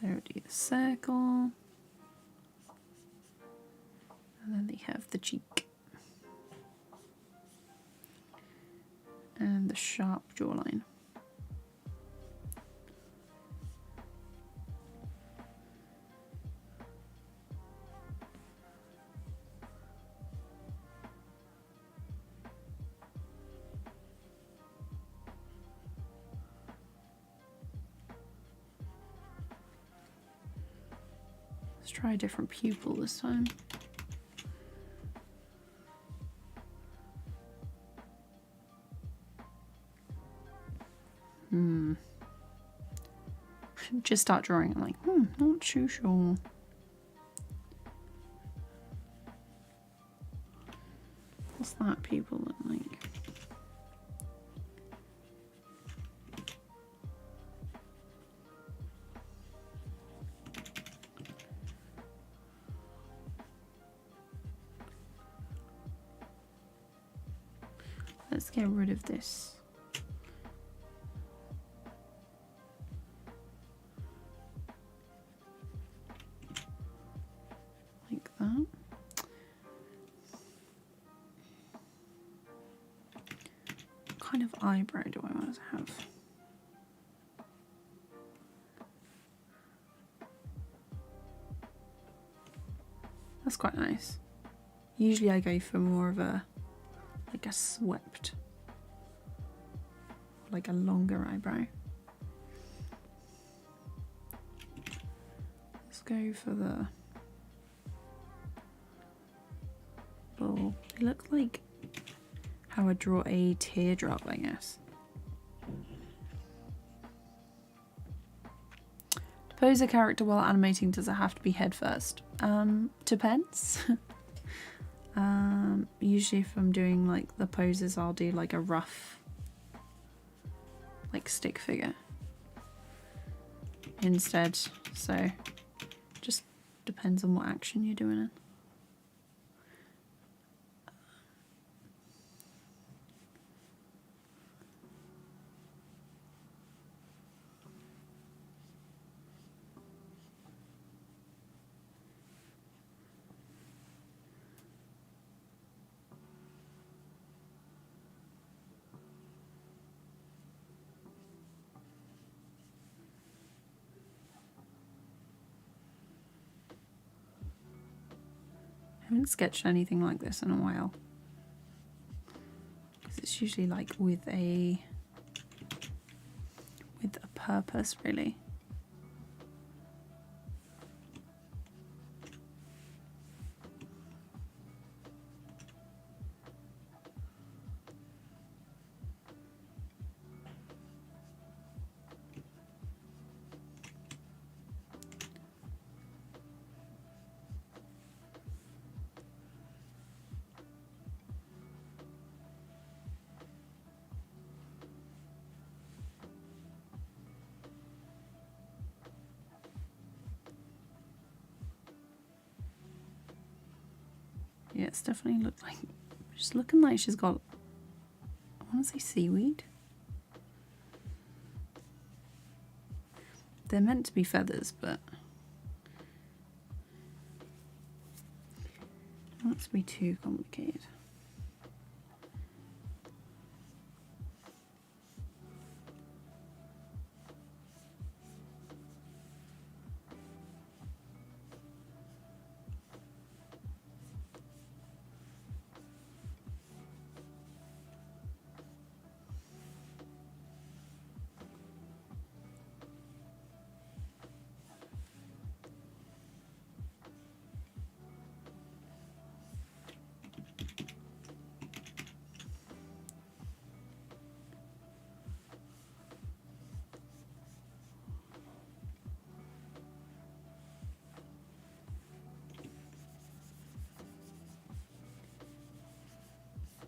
There we do the circle. And then they have the cheek. And the sharp jawline. Let's try a different pupil this time. Just start drawing. I'm like, not too sure. What's that pupil look like? Let's get rid of this. eyebrow do I want to have? That's quite nice. Usually I go for more of a, like a swept, like a longer eyebrow. Let's go for the, oh, they look like how I draw a teardrop, I guess. To pose a character while animating, does it have to be head first? Depends. Usually if I'm doing like the poses, I'll do like a rough, like stick figure instead. So just depends on what action you're doing it. I haven't sketched anything like this in a while, because it's usually like with a purpose, really. Yeah, it's definitely looked like, just looking like she's got, I want to say seaweed. They're meant to be feathers, but I don't want it to be too complicated.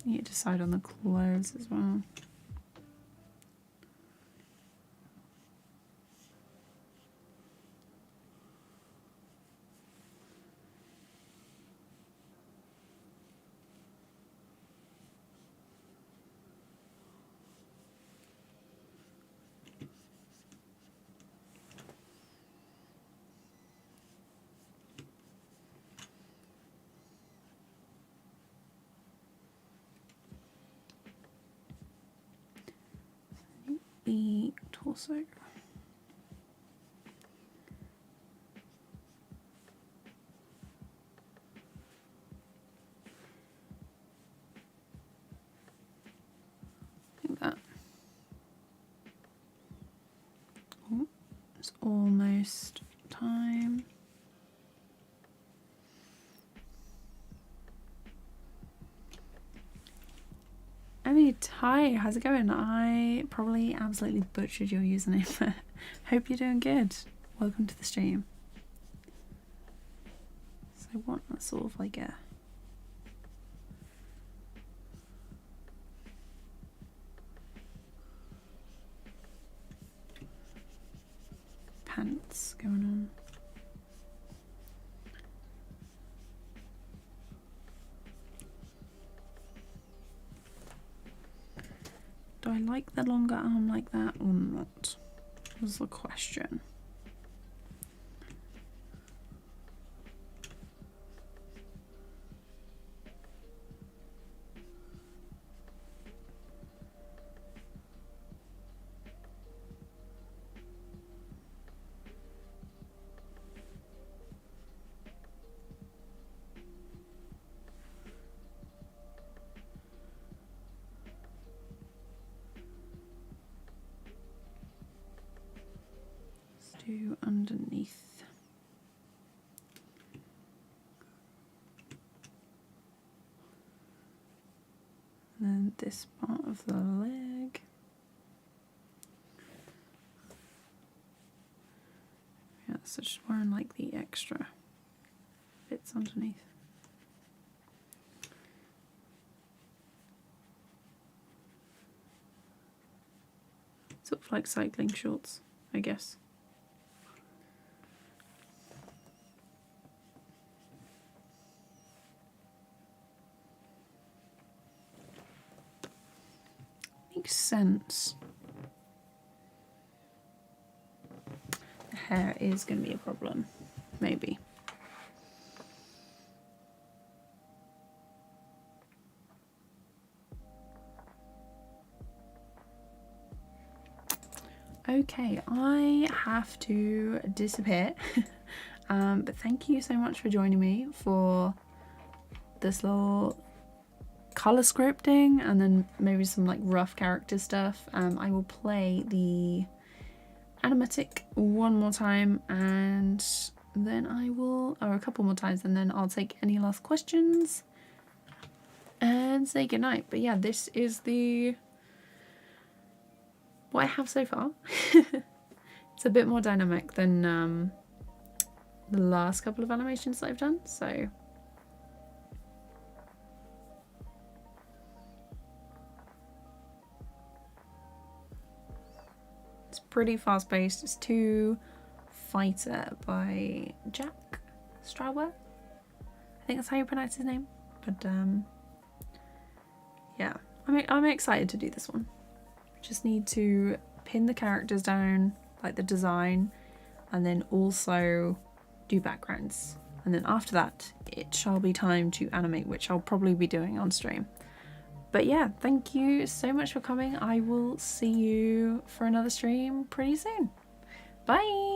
You need to decide on the clothes as well. The torso. Like that. Oh, it's almost time. Hi, how's it going? I probably absolutely butchered your username, but hope you're doing good. Welcome to the stream. So I want that sort of like a pants going on. Do I like the longer arm like that or not? Was the question. underneath. And then this part of the leg. Yeah, so just wearing like the extra bits underneath. Sort of like cycling shorts, I guess. Makes sense. The hair is going to be a problem, maybe. Okay, I have to disappear. But thank you so much for joining me for this little color scripting and then maybe some like rough character stuff. I will play the Animatic one more time and then I will, or a couple more times, and then I'll take any last questions and say goodnight. But yeah, this is what I have so far. It's a bit more dynamic than the last couple of animations that I've done, so it's pretty fast paced. It's To Fighter by Jack Stauber. I think that's how you pronounce his name. But yeah, I'm excited to do this one. Just need to pin the characters down, like the design, and then also do backgrounds. And then after that, it shall be time to animate, which I'll probably be doing on stream. But yeah, thank you so much for coming. I will see you for another stream pretty soon. Bye!